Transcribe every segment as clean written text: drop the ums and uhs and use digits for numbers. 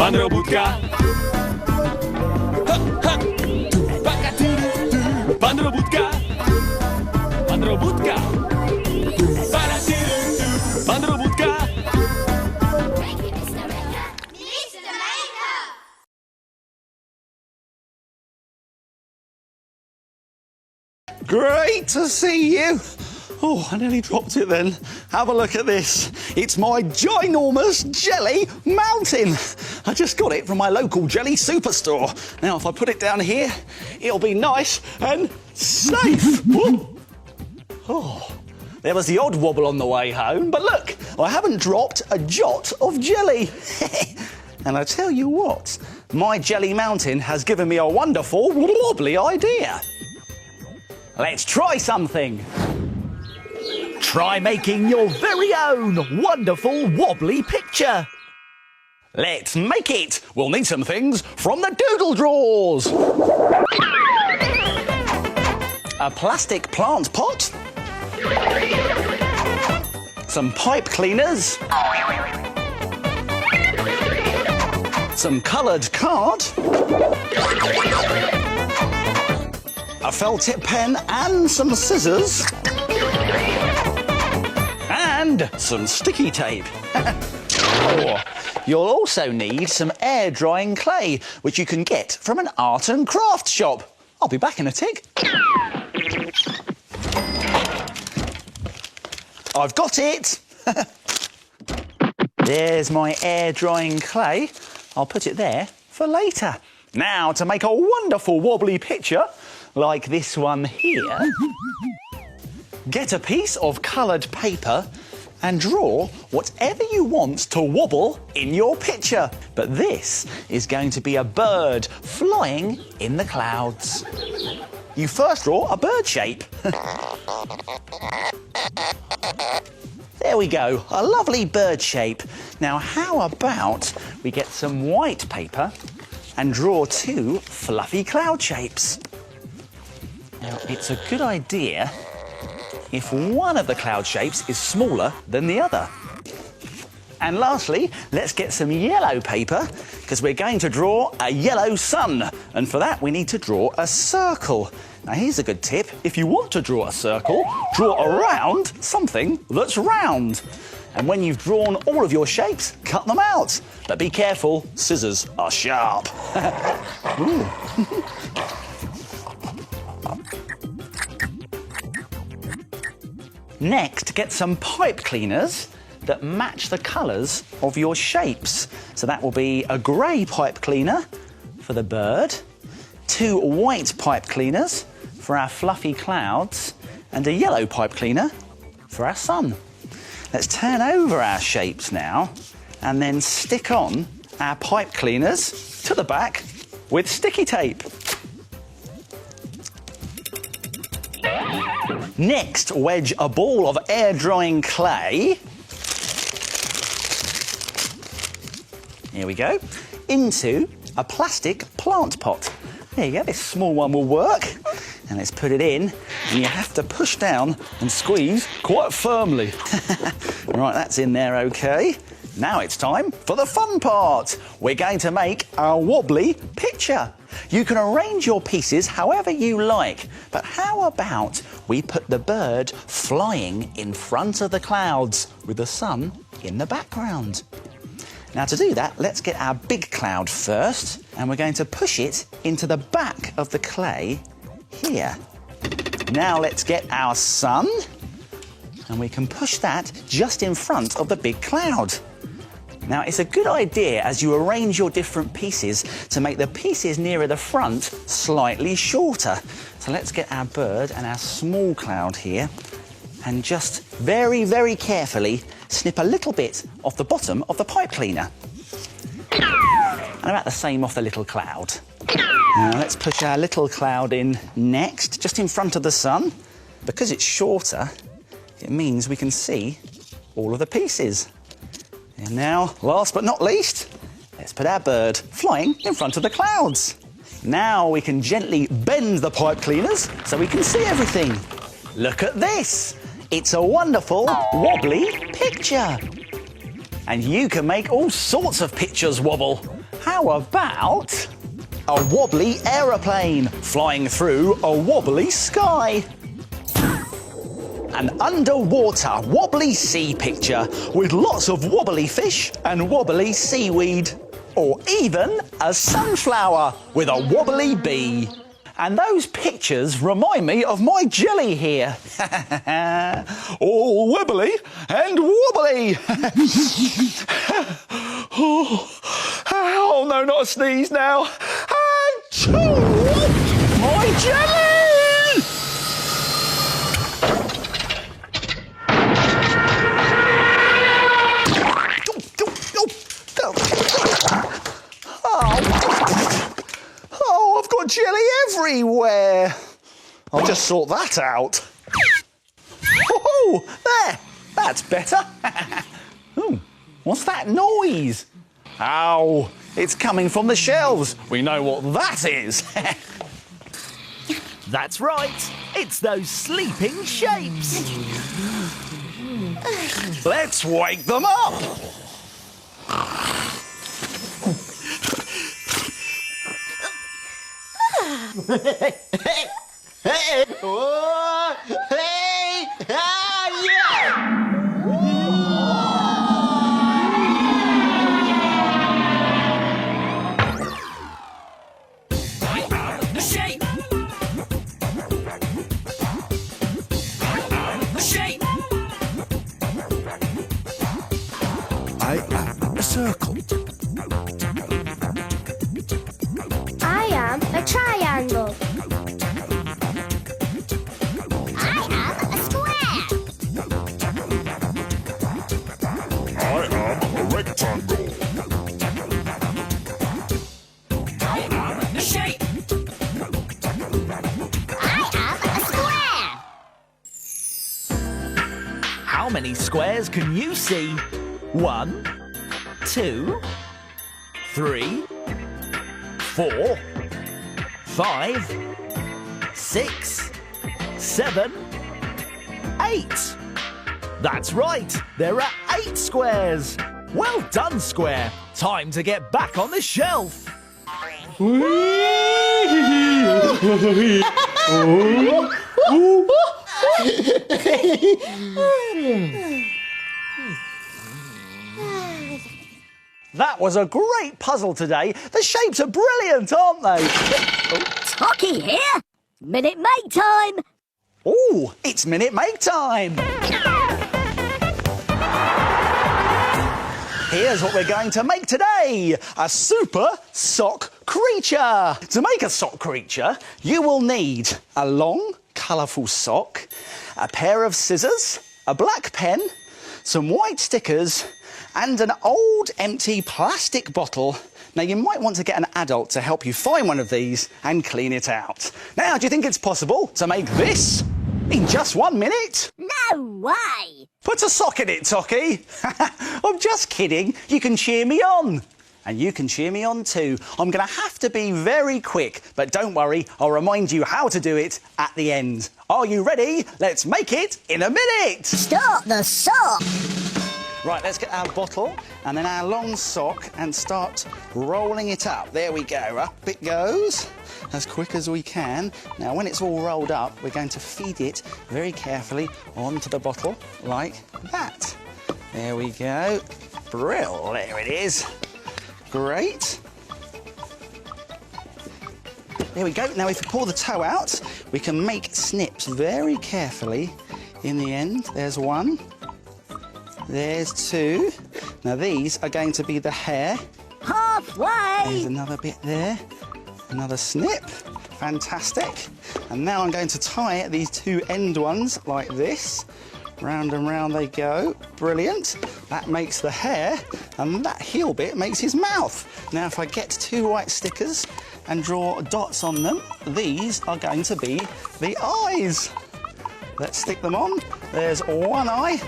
Bandrobutka. Bandrobutka. Bandrobutka. Bandrobutka. Great to see you. Oh, I nearly dropped it then. Have a look at this. It's my ginormous jelly mountain. I just got it from my local jelly superstore. Now, if I put it down here, it'll be nice and safe. Oh, there was the odd wobble on the way home, but look, I haven't dropped a jot of jelly. And I tell you what, my jelly mountain has given me a wonderful wobbly idea. Let's try something. Try making your very own wonderful wobbly picture. Let's make it. We'll need some things from the doodle drawers. A plastic plant pot. Some pipe cleaners. Some coloured card. A felt tip pen and some scissors. And some sticky tape. Oh, you'll also need some air drying clay, which you can get from an art and craft shop. I'll be back in a tick. I've got it. There's my air drying clay. I'll put it there for later. Now, to make a wonderful wobbly picture, like this one here, get a piece of coloured paper and draw whatever you want to wobble in your picture. But this is going to be a bird flying in the clouds. You first draw a bird shape. There we go, a lovely bird shape. Now, how about we get some white paper and draw two fluffy cloud shapes? Now, it's a good idea if one of the cloud shapes is smaller than the other. And lastly, let's get some yellow paper, because we're going to draw a yellow sun. And for that, we need to draw a circle. Now, here's a good tip. If you want to draw a circle, draw around something that's round. And when you've drawn all of your shapes, cut them out. But be careful, scissors are sharp. Next, get some pipe cleaners that match the colours of your shapes. So that will be a grey pipe cleaner for the bird, two white pipe cleaners for our fluffy clouds, and a yellow pipe cleaner for our sun. Let's turn over our shapes now and then stick on our pipe cleaners to the back with sticky tape. Next, wedge a ball of air drying clay, here we go, into a plastic plant pot. There you go, this small one will work. And let's put it in, and you have to push down and squeeze quite firmly. Right, that's in there okay. Now it's time for the fun part. We're going to make a wobbly picture. You can arrange your pieces however you like, but how about we put the bird flying in front of the clouds with the sun in the background? Now, to do that, let's get our big cloud first, and we're going to push it into the back of the clay here. Now let's get our sun, and we can push that just in front of the big cloud. Now, it's a good idea as you arrange your different pieces to make the pieces nearer the front slightly shorter. So let's get our bird and our small cloud here and just very, very carefully snip a little bit off the bottom of the pipe cleaner. And about the same off the little cloud. Now let's push our little cloud in next, just in front of the sun. Because it's shorter, it means we can see all of the pieces. And now, last but not least, let's put our bird flying in front of the clouds. Now we can gently bend the pipe cleaners so we can see everything. Look at this. It's a wonderful wobbly picture. And you can make all sorts of pictures wobble. How about a wobbly aeroplane flying through a wobbly sky? An underwater wobbly sea picture with lots of wobbly fish and wobbly seaweed. Or even a sunflower with a wobbly bee. And those pictures remind me of my jelly here. All wibbly and wobbly. Oh, no, not a sneeze now. Achoo! My jelly! Oh, I've got jelly everywhere. I'll just sort that out. Oh, there. That's better. Ooh, what's that noise? Oh, it's coming from the shelves. We know what that is. That's right. It's those sleeping shapes. Let's wake them up. I am a circle. I am a triangle. I am a square. I am a rectangle. I am a shape. I am a square. How many squares can you see? 1, 2, 3, 4, 5, 6, 7, 8. That's right, there are 8 squares. Well done, Square. Time to get back on the shelf. That was a great puzzle today. The shapes are brilliant, aren't they? Tocky here. Minute Make time. Oh, it's Minute Make time. Here's what we're going to make today. A super sock creature. To make a sock creature, you will need a long, colourful sock, a pair of scissors, a black pen, some white stickers, and an old empty plastic bottle. Now, you might want to get an adult to help you find one of these and clean it out. Now, do you think it's possible to make this in just 1 minute? No way. Put a sock in it, Tocky. I'm just kidding. You can cheer me on. And you can cheer me on too. I'm going to have to be very quick, but don't worry, I'll remind you how to do it at the end. Are you ready? Let's make it in a minute. Start the sock. Right, let's get our bottle and then our long sock and start rolling it up. There we go. Up it goes as quick as we can. Now, when it's all rolled up, we're going to feed it very carefully onto the bottle like that. There we go. Brill. There it is. Great. There we go. Now, if we pull the toe out, we can make snips very carefully in the end. There's one. There's two. Now, these are going to be the hair. Halfway. There's another bit there. Another snip. Fantastic. And now I'm going to tie these two end ones like this. Round and round they go. Brilliant. That makes the hair, and that heel bit makes his mouth. Now, if I get 2 white stickers and draw dots on them, these are going to be the eyes. Let's stick them on. There's one eye,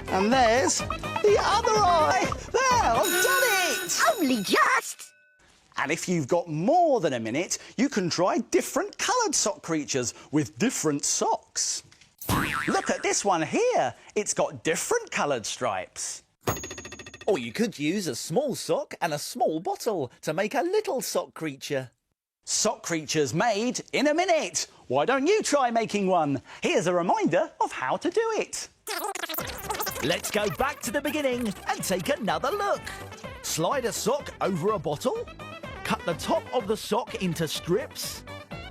and there's the other eye. There, I've done it! Only just. And if you've got more than a minute, you can try different coloured sock creatures with different socks. Look at this one here. It's got different coloured stripes. Or you could use a small sock and a small bottle to make a little sock creature. Sock creatures made in a minute. Why don't you try making one? Here's a reminder of how to do it. Let's go back to the beginning and take another look. Slide a sock over a bottle, cut the top of the sock into strips,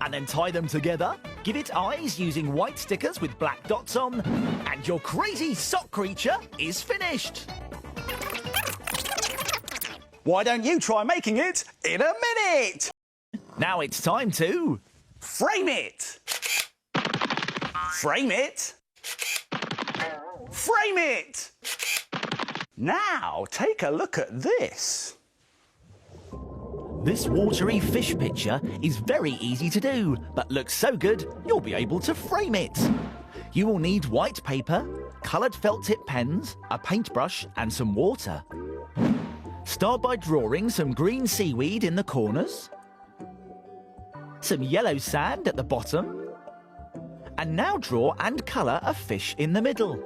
and then tie them together. Give it eyes using white stickers with black dots on, and your crazy sock creature is finished. Why don't you try making it in a minute? Now it's time to... Frame it! Frame it! Frame it! Now, take a look at this. This watery fish picture is very easy to do, but looks so good you'll be able to frame it. You will need white paper, coloured felt tip pens, a paintbrush and some water. Start by drawing some green seaweed in the corners, some yellow sand at the bottom, and now draw and colour a fish in the middle.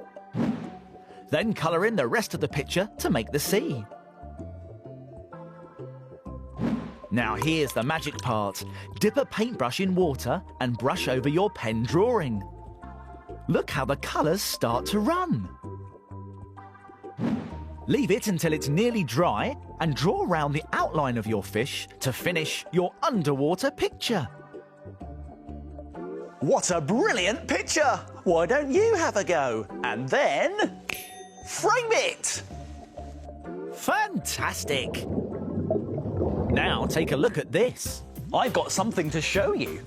Then colour in the rest of the picture to make the sea. Now here's the magic part. Dip a paintbrush in water and brush over your pen drawing. Look how the colours start to run. Leave it until it's nearly dry and draw around the outline of your fish to finish your underwater picture. What a brilliant picture! Why don't you have a go? And then... frame it! Fantastic! Now take a look at this. I've got something to show you.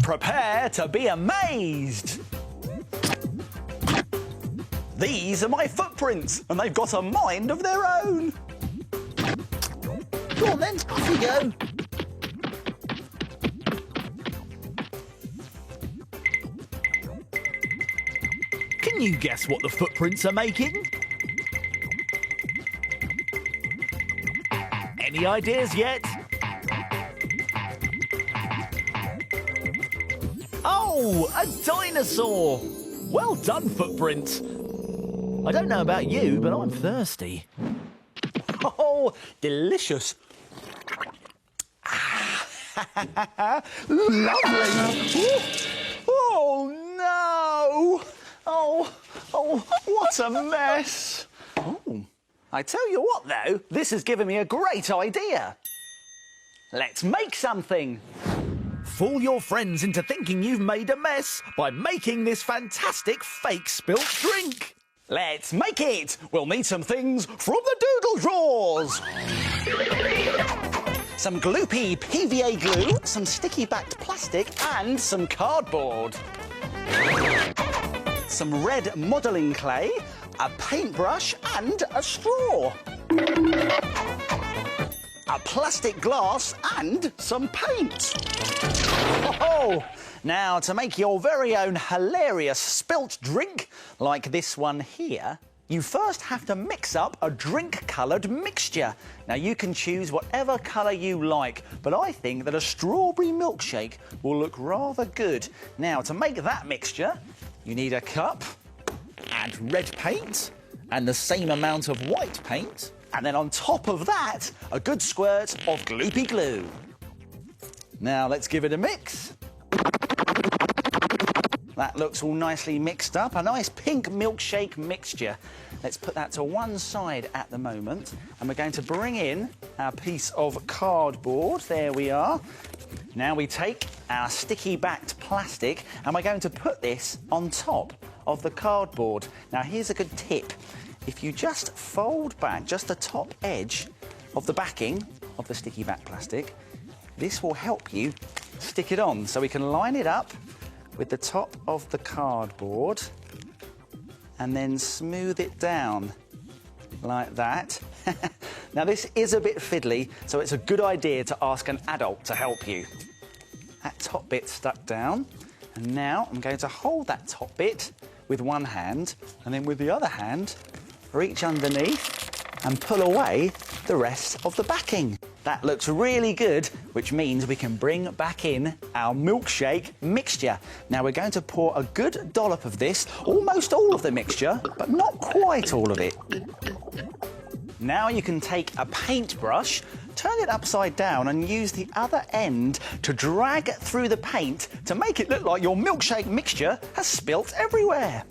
Prepare to be amazed! These are my footprints, and they've got a mind of their own. Go on then, off we go. Can you guess what the footprints are making? Any ideas yet? Oh, a dinosaur! Well done, Footprint. I don't know about you, but I'm thirsty. Oh, delicious. Lovely. Oh, no. Oh, what a mess. Oh, I tell you what, though, this has given me a great idea. Let's make something. Fool your friends into thinking you've made a mess by making this fantastic fake spilt drink. Let's make it! We'll need some things from the doodle drawers. Some gloopy PVA glue, some sticky-backed plastic and some cardboard. Some red modelling clay, a paintbrush and a straw. A plastic glass and some paint. Oh! Now, to make your very own hilarious spilt drink, like this one here, you first have to mix up a drink-coloured mixture. Now, you can choose whatever colour you like, but I think that a strawberry milkshake will look rather good. Now, to make that mixture, you need a cup, and red paint, and the same amount of white paint, and then on top of that, a good squirt of gloopy glue. Now, let's give it a mix. That looks all nicely mixed up, a nice pink milkshake mixture. Let's put that to one side at the moment, and we're going to bring in our piece of cardboard. There we are. Now we take our sticky-backed plastic, and we're going to put this on top of the cardboard. Now, here's a good tip. If you just fold back just the top edge of the backing of the sticky-backed plastic, this will help you stick it on. So we can line it up with the top of the cardboard and then smooth it down like that. Now, this is a bit fiddly, so it's a good idea to ask an adult to help you. That top bit stuck down, and now I'm going to hold that top bit with one hand, and then with the other hand, reach underneath and pull away the rest of the backing. That looks really good, which means we can bring back in our milkshake mixture. Now we're going to pour a good dollop of this, almost all of the mixture, but not quite all of it. Now you can take a paintbrush, turn it upside down and use the other end to drag through the paint to make it look like your milkshake mixture has spilt everywhere.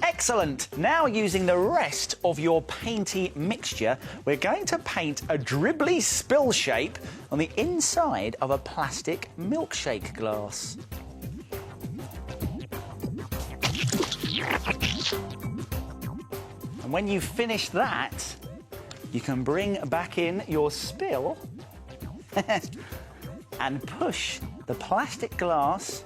Excellent! Now using the rest of your painty mixture, we're going to paint a dribbly spill shape on the inside of a plastic milkshake glass. And when you've finished that, you can bring back in your spill and push the plastic glass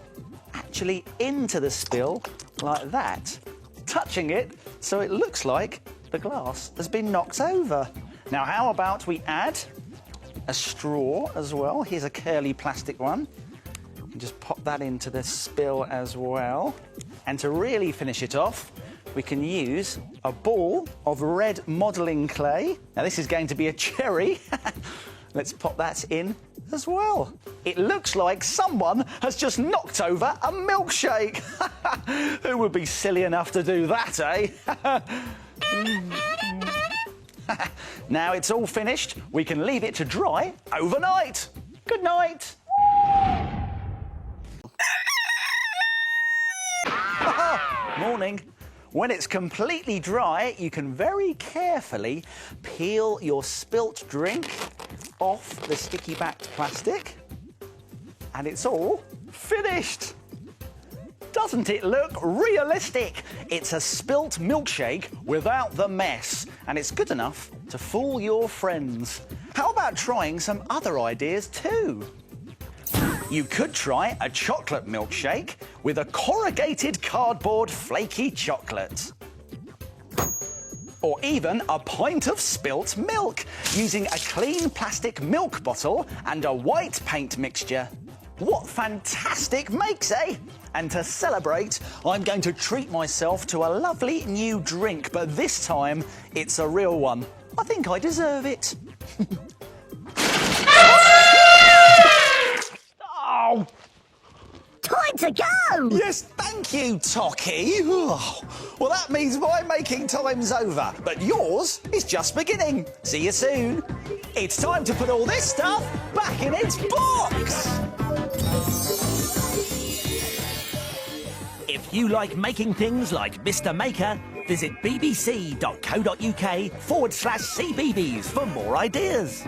actually into the spill like that, touching it so it looks like the glass has been knocked over. Now, how about we add a straw as well? Here's a curly plastic one. You can just pop that into the spill as well. And to really finish it off, we can use a ball of red modelling clay. Now, this is going to be a cherry. Let's pop that in as well. It looks like someone has just knocked over a milkshake. Who would be silly enough to do that, eh? Now it's all finished, we can leave it to dry overnight. Good night. Morning. When it's completely dry, you can very carefully peel your spilt drink off the sticky backed plastic, and it's all finished. Doesn't it look realistic? It's a spilt milkshake without the mess, and it's good enough to fool your friends. How about trying some other ideas too? You could try a chocolate milkshake with a corrugated cardboard flaky chocolate. Or even a pint of spilt milk using a clean plastic milk bottle and a white paint mixture. What fantastic makes, eh? And to celebrate, I'm going to treat myself to a lovely new drink, but this time it's a real one. I think I deserve it. Oh! Time to go! Yes, thank you, Tocky. Oh, well, that means my making time's over, but yours is just beginning. See you soon. It's time to put all this stuff back in its box. If you like making things like Mr. Maker, visit bbc.co.uk/CBeebies for more ideas.